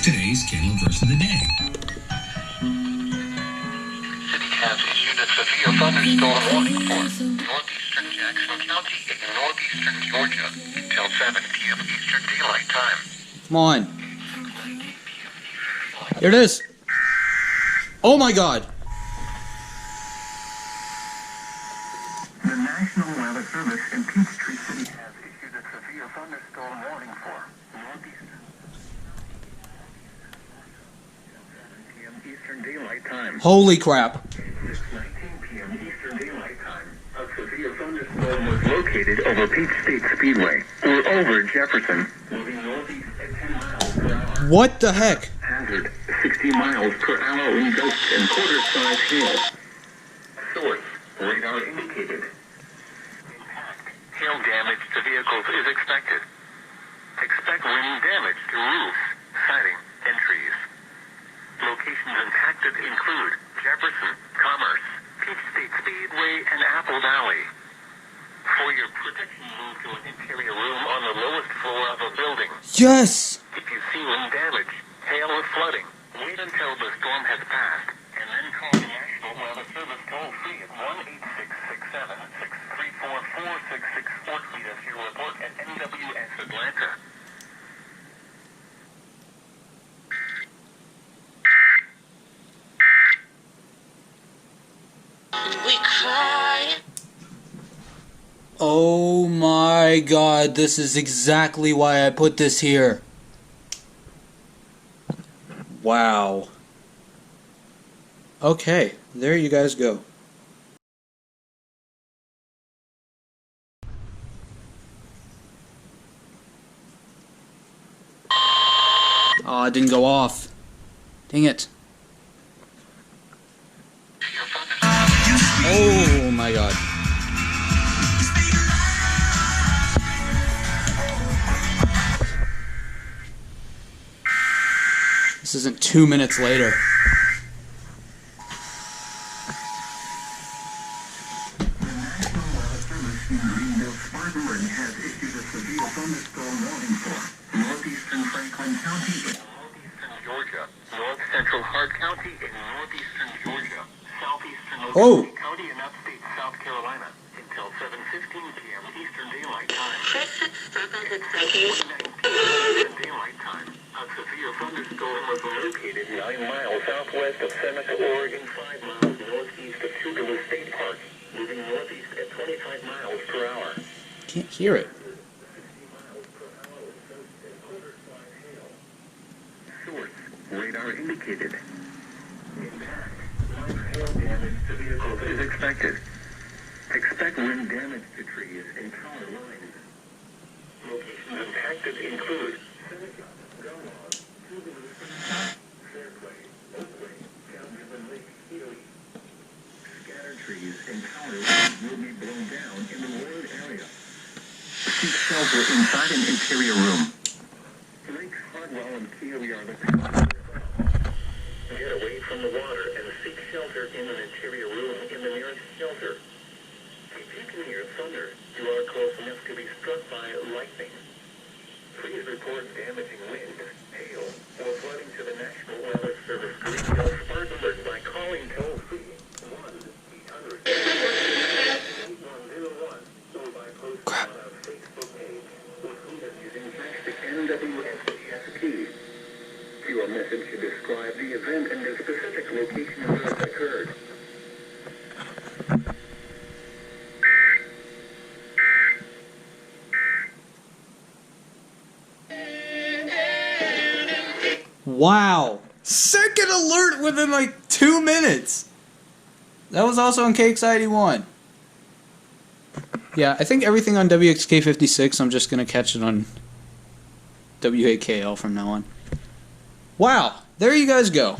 Today's KL verse of the day. City has issued a severe thunderstorm warning for northeastern Jackson County in northeastern Georgia until 7 p.m. Eastern Daylight Time. Come on. Here it is. Oh my God. The National Weather Service in Peachtree City has issued a severe thunderstorm warning for northeastern Eastern Daylight Time. Holy crap. 19 p.m. Eastern Daylight Time. A severe thunderstorm was located over Peach State Speedway or over Jefferson, moving northeast at 10 miles per hour. What the heck? Hazard 60 miles per hour in gust and quarter-size hail. Source radar indicated. Impact. Hail damage to vehicles is expected. Expect wind damage to roofs, siding, and trees. Locations impacted include Jefferson, Commerce, Peach State Speedway, and Apple Valley. For your protection, move to an interior room on the lowest floor of a building. Yes. If you see wind damage, hail or flooding, wait until the storm has passed, and then call the National Weather Service toll-free at 1-866-7-634-4664 or tweet us your report at NWS Atlanta. We cry. Oh my God. This is exactly why I put this here. Wow. Okay, there you guys go. Oh, it didn't go off. Dang it. Oh my God. This isn't 2 minutes later. Has issued a severe thunderstorm warning for northeastern Franklin County in northeastern Georgia, north central Hart County in northeastern Georgia, southeastern Oklahoma County in upstate South Carolina until 7:15 p.m. Eastern Daylight Time. Eastern Daylight Time. A severe thunderstorm was located 9 miles southwest of Seneca, Oregon, 5 miles northeast of Tugaloo State Park, moving northeast at 25 miles per hour. Can't hear it. Source radar indicated. Impact. Hail damage to vehicles is expected. Expect wind damage to trees and power lines. Locations impacted include scattered trees and power lines will be blown down in the ward area. Seek shelter inside an interior room. Lakes Hardwell and Keely are the get away from the water and seek shelter in an interior room in the nearest shelter. If you can hear thunder, you are close enough to be struck by lightning. Please report damaging wind, hail, or flooding to the National Weather Service Green Hill Smart Alert by calling toll-free 1-800-801 or by posting on our Facebook page or tweet us using hashtag NWSBSP. Your message should describe the event and the specific location where it occurred. Wow. Second alert within like 2 minutes. That was on KX81. Yeah, I think everything on WXK56, I'm just going to catch it on WAKL from now on. Wow, there you guys go.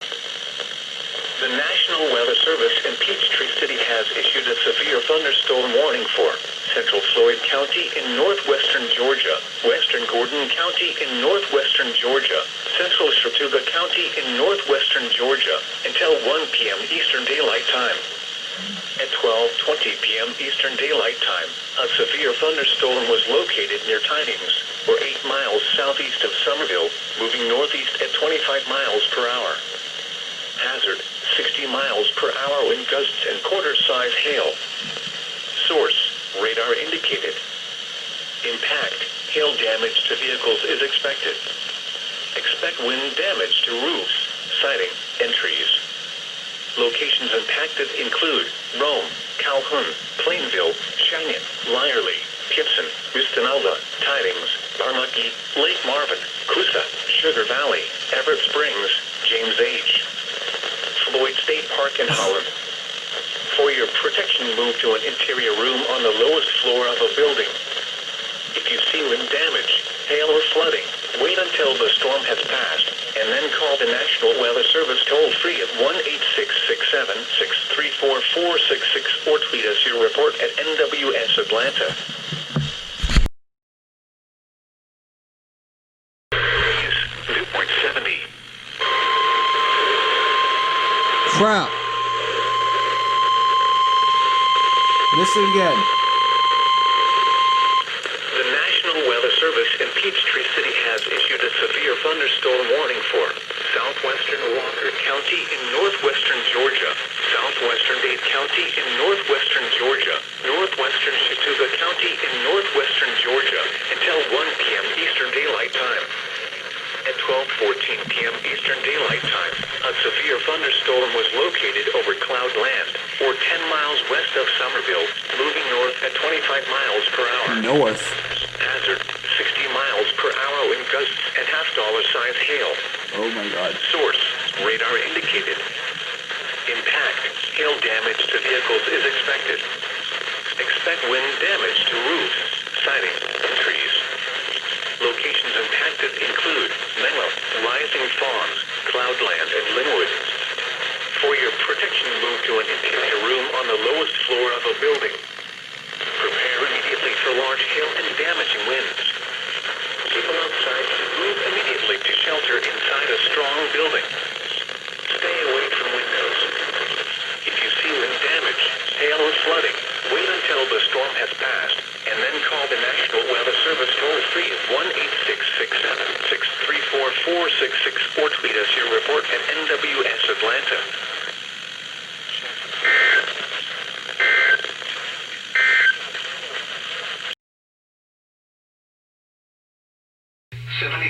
The National Weather Service in Peachtree City has issued a severe thunderstorm warning for central Floyd County in northwestern Georgia, western Gordon County in northwestern Georgia, central Chattooga County in northwestern Georgia until 1 p.m. Eastern Daylight Time. At 12:20 p.m. Eastern Daylight Time, a severe thunderstorm was located near Tidings, or 8 miles southeast of Somerville, moving northeast at 25 miles per hour. Hazard, 60 miles per hour wind gusts and quarter-size hail. Source, radar indicated. Impact, hail damage to vehicles is expected. Expect wind damage to roofs, siding, and trees. Locations impacted include Rome, Calhoun, Plainville, Cheyenne, Lyerly, Gibson, Mistinalda, Tidings, Barmucky, Lake Marvin, Coosa, Sugar Valley, Everett Springs, James H. Floyd State Park in Holland. For your protection, move to an interior room on the lowest floor of a building. If you see wind damage, hail or flooding, wait until the storm has passed, and then call the National Weather Service toll-free at 1-866-7-634-466 or tweet us your report at NWS Atlanta. Dew point 70. Crap. Listen again. The National Weather Service in Peachtree City has issued a severe thunderstorm warning for southwestern Walker County in northwestern Georgia, southwestern Dade County in northwestern Georgia, northwestern Chattooga County in northwestern Georgia until 1 p.m. Eastern Daylight Time. At 12:14 p.m. Eastern Daylight Time, a severe thunderstorm was located over Cloud Land, or 10 miles west of Somerville, moving north at 25 miles per hour. North. Hazard, 60 miles per hour wind gusts and half-dollar-size hail. Oh my god. Source, radar indicated. Impact, hail damage to vehicles is expected. Expect wind damage to roofs, siding, and trees. Locations impacted include Menlo, Rising Fawns, Cloudland, and Linwood. For your protection, move to an interior room on the lowest floor of a building. Prepare immediately for large hail and damaging winds. People outside should move immediately to shelter inside a strong building. Stay away from windows. If you see wind damage, hail or flooding, wait until the storm has passed, and then call the National Weather Service toll-free at 1-866-7-634-466 or tweet us your report at NWS Atlanta.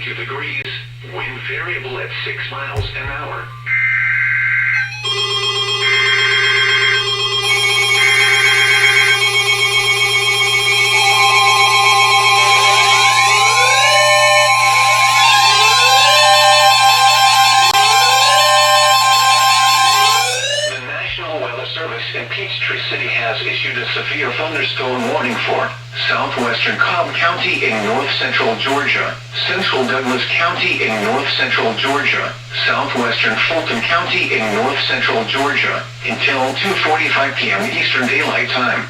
Degrees, wind variable at 6 miles an hour. The National Weather Service in Peachtree City has issued a severe thunderstorm warning for southwestern Cobb County in north-central Georgia, central Douglas County in north-central Georgia, southwestern Fulton County in north-central Georgia, until 2:45 p.m. Eastern Daylight Time.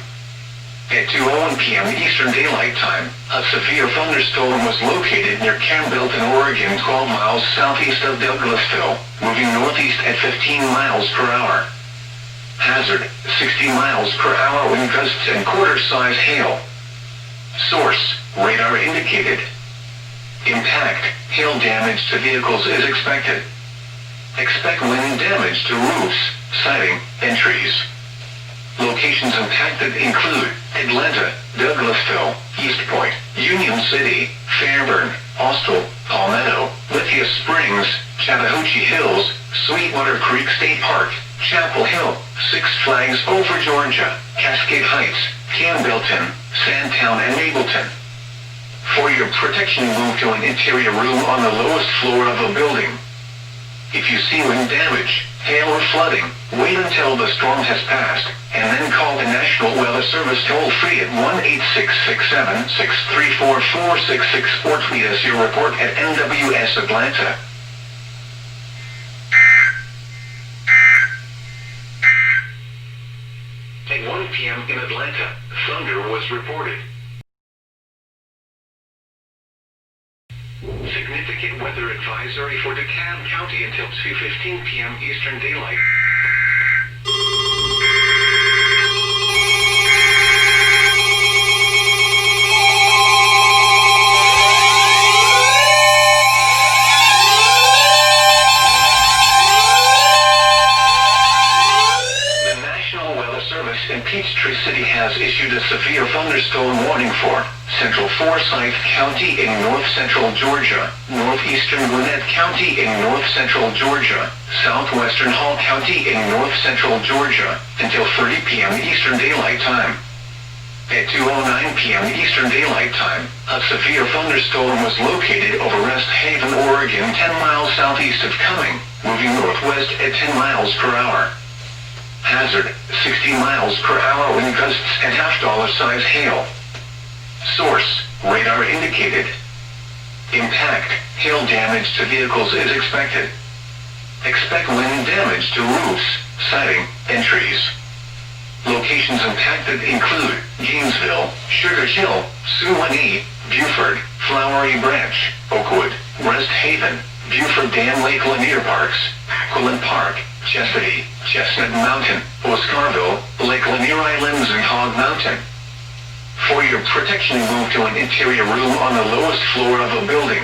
At 2:01 p.m. Eastern Daylight Time, a severe thunderstorm was located near Campbellton, Oregon, 12 miles southeast of Douglasville, moving northeast at 15 miles per hour. Hazard, 60 miles per hour wind gusts and quarter-size hail. Source, radar indicated. Impact, hail damage to vehicles is expected. Expect wind damage to roofs, siding, and trees. Locations impacted include Atlanta, Douglasville, East Point, Union City, Fairburn, Austell, Palmetto, Lithia Springs, Chattahoochee Hills, Sweetwater Creek State Park, Chapel Hill, Six Flags Over Georgia, Cascade Heights, Campbellton, Sandtown, and Mableton. For your protection, move to an interior room on the lowest floor of a building. If you see wind damage, hail or flooding, wait until the storm has passed, and then call the National Weather Service toll-free at 1-866-7-634-466 or tweet us your report at NWS Atlanta. At 1 p.m. in Atlanta, thunder was reported. Significant weather advisory for DeKalb County until 2:15 p.m. Eastern Daylight. has issued a severe thunderstorm warning for central Forsyth County in north-central Georgia, northeastern Gwinnett County in north-central Georgia, southwestern Hall County in north-central Georgia, until 30 p.m. Eastern Daylight Time. At 2:09 p.m. Eastern Daylight Time, a severe thunderstorm was located over Rest Haven, Oregon, 10 miles southeast of Cumming, moving northwest at 10 miles per hour. Hazard, 60 miles per hour wind gusts and $half-size hail. Source, radar indicated. Impact, hail damage to vehicles is expected. Expect wind damage to roofs, siding, and trees. Locations impacted include Gainesville, Sugar Hill, Suwanee, Buford, Flowery Branch, Oakwood, Rest Haven, Buford Dam, Lake Lanier Parks, Aquilin Park, Chesapeake, Chestnut Mountain, Oscarville, Lake Lanier Islands, and Hog Mountain. For your protection, move to an interior room on the lowest floor of a building.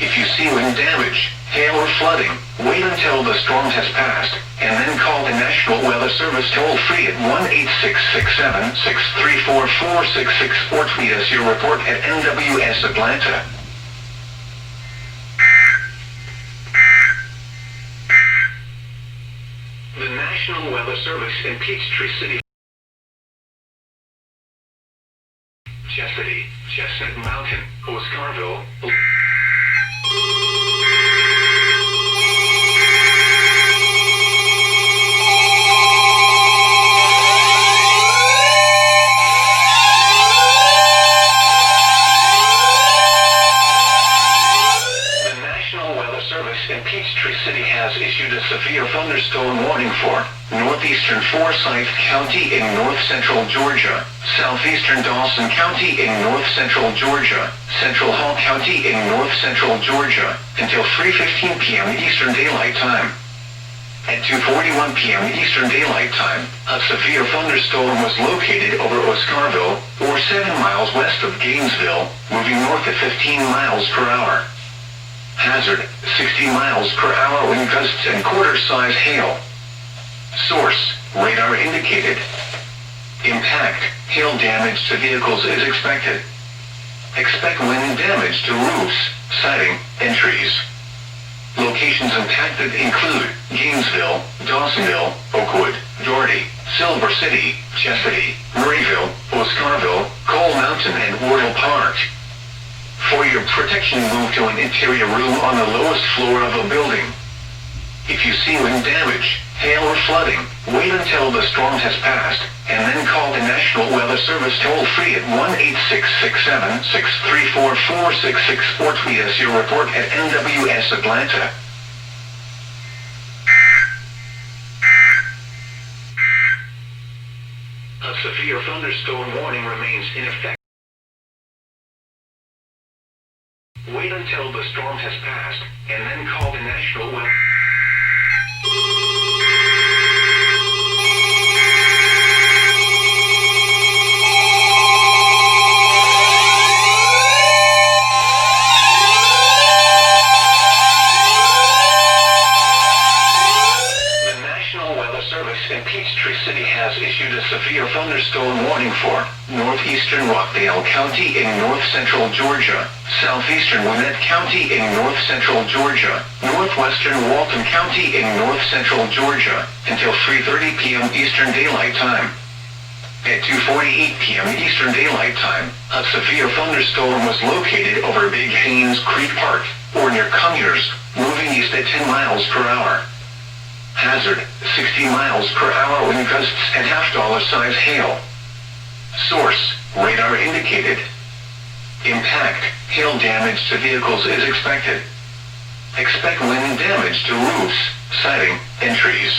If you see wind damage, hail, or flooding, wait until the storm has passed, and then call the National Weather Service toll-free at 1-866-763-4466 or tweet us your report at NWS Atlanta. The National Weather Service in Peachtree City, Chesapeake, Chestnut Mountain, Oscarville. In Peachtree City has issued a severe thunderstorm warning for northeastern Forsyth County in north-central Georgia, southeastern Dawson County in north-central Georgia, central Hall County in north-central Georgia, until 3:15 p.m. Eastern Daylight Time. At 2:41 p.m. Eastern Daylight Time, a severe thunderstorm was located over Oscarville, or 7 miles west of Gainesville, moving north at 15 miles per hour. Hazard, 60 miles per hour wind gusts and quarter-size hail. Source, radar indicated. Impact, hail damage to vehicles is expected. Expect wind damage to roofs, siding, and trees. Locations impacted include Gainesville, Dawsonville, Oakwood, Doherty, Silver City, Chesapeake, Murrayville, Oscarville, Coal Mountain, and Wardle Park. For your protection, move to an interior room on the lowest floor of a building. If you see wind damage, hail, or flooding, wait until the storm has passed, and then call the National Weather Service toll-free at 1-866-763-4466 or tweet us your report at NWS Atlanta. A severe thunderstorm warning remains in effect. Wait until the storm has passed, and then call the National Weather. In Peachtree City has issued a severe thunderstorm warning for northeastern Rockdale County in north-central Georgia, southeastern Gwinnett County in north-central Georgia, northwestern Walton County in north-central Georgia, until 3:30 p.m. Eastern Daylight Time. At 2:48 p.m. Eastern Daylight Time, a severe thunderstorm was located over Big Haynes Creek Park, or near Conyers, moving east at 10 miles per hour. Hazard, 60 miles per hour wind gusts and $half-size hail. Source, radar indicated. Impact, hail damage to vehicles is expected. Expect wind damage to roofs, siding, and trees.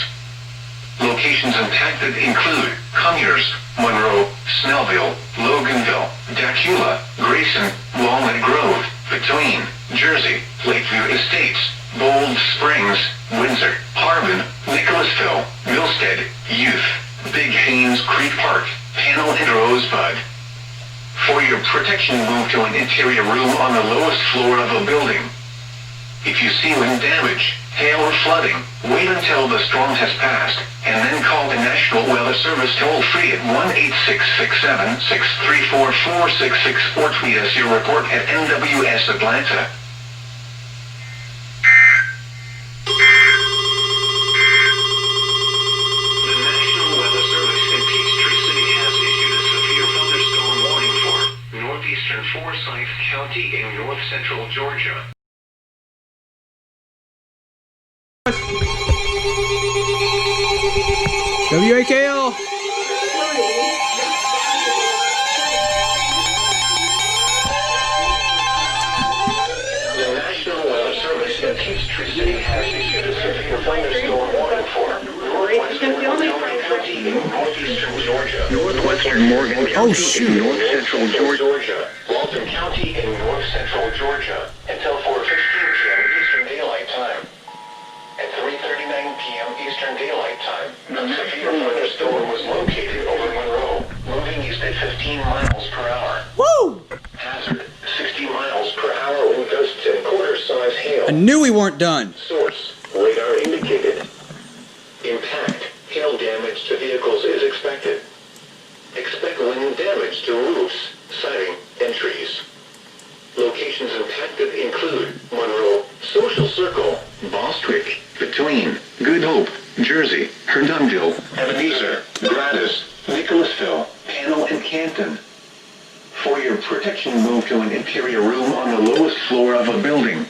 Locations impacted include Conyers, Monroe, Snellville, Loganville, Dacula, Grayson, Walnut Grove, Between, Jersey, Lakeview Estates, Bold Springs, Windsor, Harbin, Nicholasville, Milstead, Youth, Big Haynes Creek Park, Panel, and Rosebud. For your protection, move to an interior room on the lowest floor of a building. If you see wind damage, hail, or flooding, wait until the storm has passed, and then call the National Weather Service toll-free at 1-866-7-634-4664 or tweet us your report at NWS Atlanta. The National Weather Service in Peachtree City has issued a severe thunderstorm warning for northeastern Forsyth County in north-central Georgia. WAKL. The National Weather Service in Peachtree City has issued a severe thunderstorm warning for northwestern Morgan County in northeastern Georgia, northwestern Morgan County in north-central Georgia, Walton County in north-central Georgia, until 4:15 p.m. Eastern Daylight Time. At 3:39 p.m. Eastern Daylight Time, a severe thunderstorm was located over Monroe, moving east at 15 miles per hour. Woo! Hazard, 60 miles per hour wind gusts and quarter-size hail. I knew we weren't done. Source, radar indicated. Impact, hail damage to vehicles is expected. Expect wind damage to roofs, siding, and trees. Locations impacted include Monroe, Social Circle, Bostwick, Between, Good Hope, Jersey, Herndonville, Ebenezer, Gladys, Nicholasville, Panel, and Canton. For your protection, move to an interior room on the lowest floor of a building.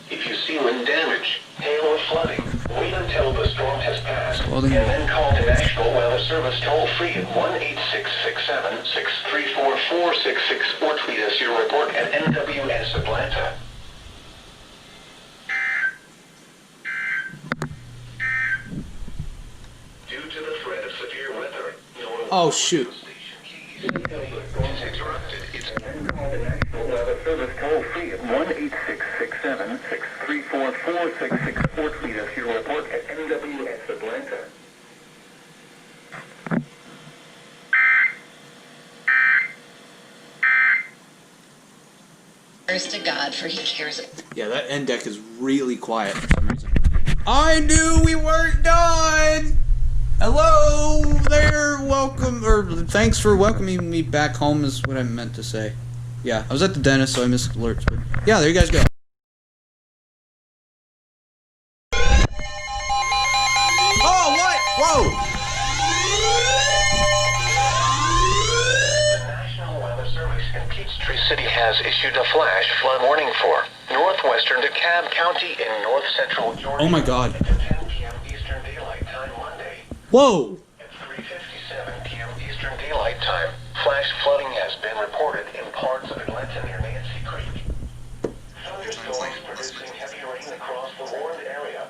If you see wind damage, hail, or flooding, wait until the storm has passed, Flooding. and then call the National Weather Service toll-free at 1-866-7-634-4664 or tweet us your report at NWS Atlanta. Due to the threat of severe weather, no one Oh, shoot. interrupted. It's call the National Weather Service toll-free at 1-866-7-634-4664 or tweet us your report at NWS Atlanta. To God, for He cares. Yeah, that end deck is really quiet for some reason. I knew we weren't done! Hello there, welcome, or thanks for welcoming me back home is what I meant to say. Yeah, I was at the dentist, so I missed alerts, but yeah, there you guys go. Oh, what? Whoa! The National Weather Service in Peachtree City has issued a flash flood warning for northwestern DeKalb County in north-central Georgia. Oh my God. At 10 p.m. Eastern Daylight Time Monday. Whoa! At 3:57 p.m. Eastern Daylight Time, flash flooding has been reported in parts of Atlanta near Nancy Creek. Thunderstorms producing heavy rain across the warned area.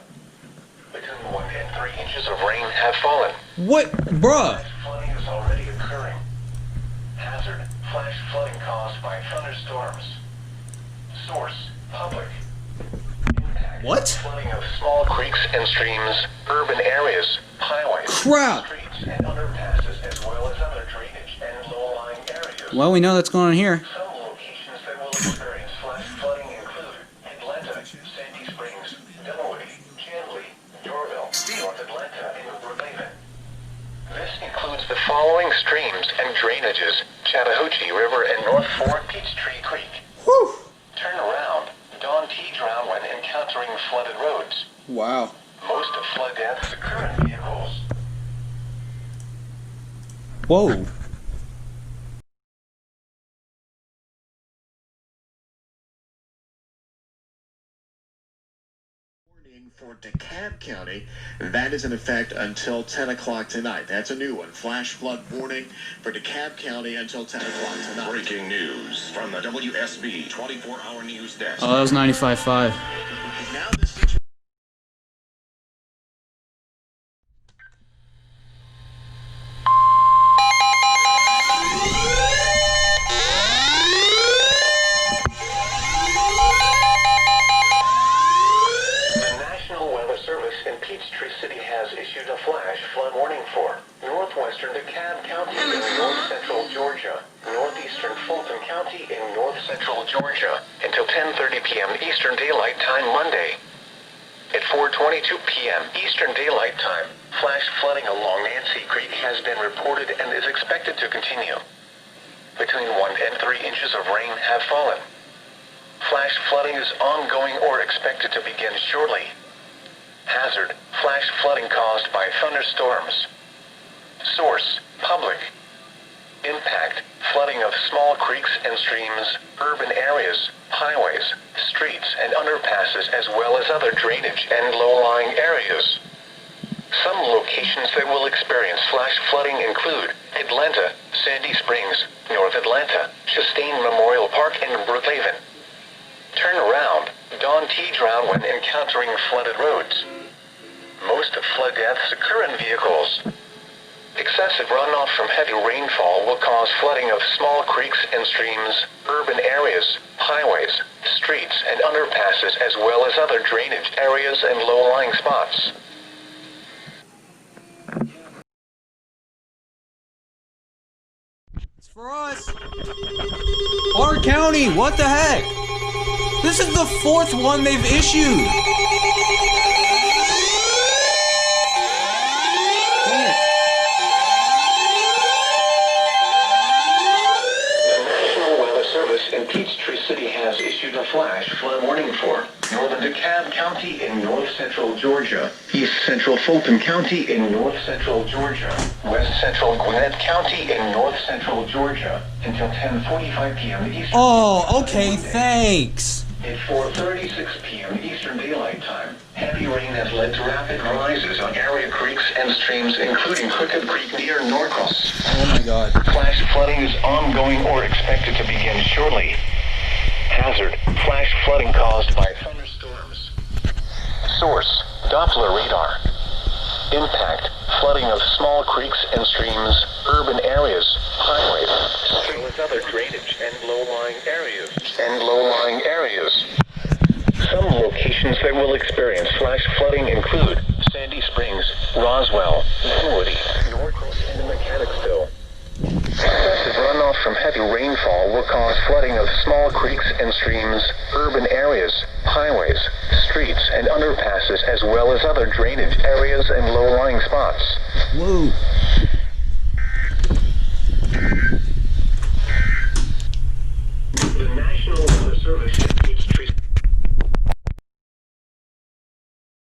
Between 1 and 3 inches of rain have fallen. What? Bruh! Flash flooding is already occurring. Hazard, flash flooding caused by thunderstorms. Source, public. Impact, What? flooding of small creeks and streams, urban areas, highways, Crap. streets, and underpasses, as well as other drainage and low-lying areas. Well, we know that's going on here. Some locations that will experience flash flooding include Atlanta, Sandy Springs, Dunwoody, Chandley, Dorville, North Atlanta, and Brookhaven. This includes the following streams and drainages: Chattahoochee River and North Fork Peachtree Creek. Whew! Turn around. Don't drown when encountering flooded roads. Wow. Most of flood deaths occur in vehicles. Whoa. For DeKalb County, that is in effect until 10 o'clock tonight. That's a new one. Flash flood warning for DeKalb County until 10 o'clock tonight. Breaking news from the WSB 24-hour news desk. Oh, that was 95.5. Now this situation. Peachtree City has issued a flash flood warning for northwestern DeKalb County in north-central Georgia, northeastern Fulton County in north-central Georgia until 10:30 p.m. Eastern Daylight Time Monday. At 4:22 p.m. Eastern Daylight Time, flash flooding along Nancy Creek has been reported and is expected to continue. Between 1 and 3 inches of rain have fallen. Flash flooding is ongoing or expected to begin shortly. Hazard, flash flooding caused by thunderstorms. Source, public. Impact, flooding of small creeks and streams, urban areas, highways, streets and underpasses as well as other drainage and low-lying areas. Some locations that will experience flash flooding include Atlanta, Sandy Springs, North Atlanta, Chastain Memorial Park and Brookhaven. Turn around, don't drown when encountering flooded roads. Most flood deaths occur in vehicles. Excessive runoff from heavy rainfall will cause flooding of small creeks and streams, urban areas, highways, streets and underpasses as well as other drainage areas and low-lying spots. It's for us. Our county, what the heck? This is the 4th one they've issued. In Peachtree City has issued a flash flood warning for northern DeKalb County in north-central Georgia, east-central Fulton County in north-central Georgia, west-central Gwinnett County in north-central Georgia until 10:45 p.m. Eastern. Oh, okay, thanks. At 4:36 p.m. Eastern Daylight Time, heavy rain has led to rapid rises on area creeks and streams, including Crooked Creek near Norcross. Oh my god. Flash flooding is ongoing or expected to begin shortly. Hazard, flash flooding caused by thunderstorms. Source, Doppler radar. Impact, flooding of small creeks and streams, urban areas, highways, streets with other drainage and low-lying areas. Some locations that will experience flash flooding include Sandy Springs, Roswell, Dinwiddie, Norcross, and Mechanicsville. Excessive runoff from heavy rainfall will cause flooding of small creeks and streams, urban areas, highways, streets, and underpasses as well as other drainage areas and low-lying spots. Whoa.